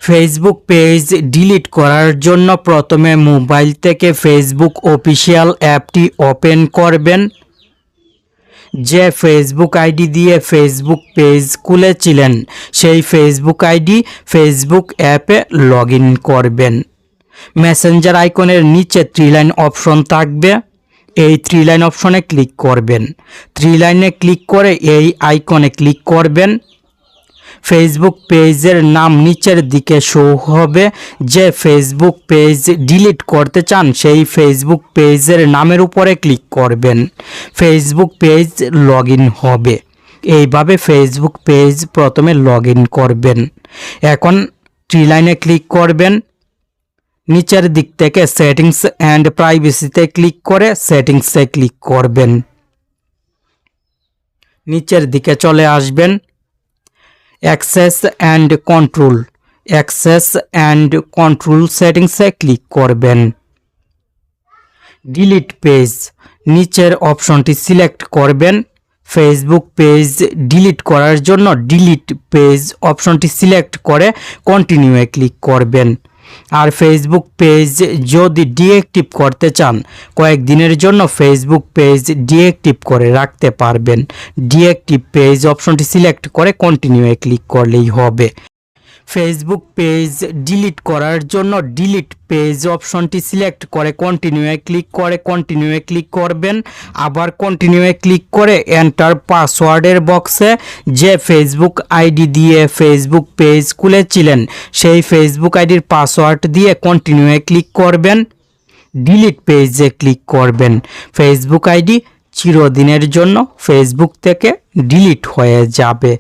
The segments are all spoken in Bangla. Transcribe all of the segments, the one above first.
ফেসবুক পেজ ডিলিট করার জন্য প্রথমে মোবাইল থেকে ফেসবুক অফিসিয়াল অ্যাপটি ওপেন করবেন। যে ফেসবুক আইডি দিয়ে ফেসবুক পেজ খুলেছিলেন সেই ফেসবুক আইডি ফেসবুক অ্যাপে লগ ইন করবেন। মেসেঞ্জার আইকনের নিচে 3 লাইন অপশন থাকবে, এই 3 লাইন অপশনে ক্লিক করবেন। 3 লাইনে ক্লিক করে এই আইকনে ক্লিক করবেন। ফেসবুক পেজের নাম নিচের দিকে শো হবে। যে ফেসবুক পেজ ডিলিট করতে চান সেই ফেসবুক পেজের নামের উপরে ক্লিক করবেন। ফেসবুক পেজ লগ ইন হবে। এইভাবে ফেসবুক পেজ প্রথমে লগ ইন করবেন। এখন 3 লাইনে ক্লিক করবেন। নিচের দিক থেকে সেটিংস অ্যান্ড প্রাইভেসিতে ক্লিক করে সেটিংসে ক্লিক করবেন। নিচের দিকে চলে আসবেন। অ্যাক্সেস অ্যান্ড কন্ট্রোল সেটিংসে ক্লিক করবেন। ডিলিট পেজ নিচের অপশনটি সিলেক্ট করবেন। ফেসবুক পেজ ডিলিট করার জন্য ডিলিট পেজ অপশনটি সিলেক্ট করে কন্টিনিউয়ে ক্লিক করবেন। আর ফেসবুক পেজ যদি ডিঅ্যাক্টিভ করতে চান কয়েকদিনের জন্য ফেসবুক পেজ ডিঅ্যাক্টিভ করে রাখতে পারবেন। ডিঅ্যাক্টিভ পেজ অপশনটি সিলেক্ট করে কন্টিনিউয়ে ক্লিক করলেই হবে। ফেসবুক পেজ ডিলিট করার জন্য ডিলিট পেজ অপশনটি সিলেক্ট করে কন্টিনিউয়ে ক্লিক করবেন। আবার কন্টিনিউয়ে ক্লিক করে এন্টার পাসওয়ার্ডের বক্সে যে ফেসবুক আইডি দিয়ে ফেসবুক পেজ খুলেছিলেন সেই ফেসবুক আইডির পাসওয়ার্ড দিয়ে কন্টিনিউয়ে ক্লিক করবেন। ডিলিট পেজে ক্লিক করবেন। ফেসবুক আইডি চিরদিনের জন্য ফেসবুক থেকে ডিলিট হয়ে যাবে।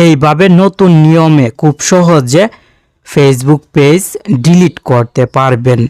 এইভাবে নতুন নিয়মে খুব সহজে ফেসবুক পেজ ডিলিট করতে পারবেন।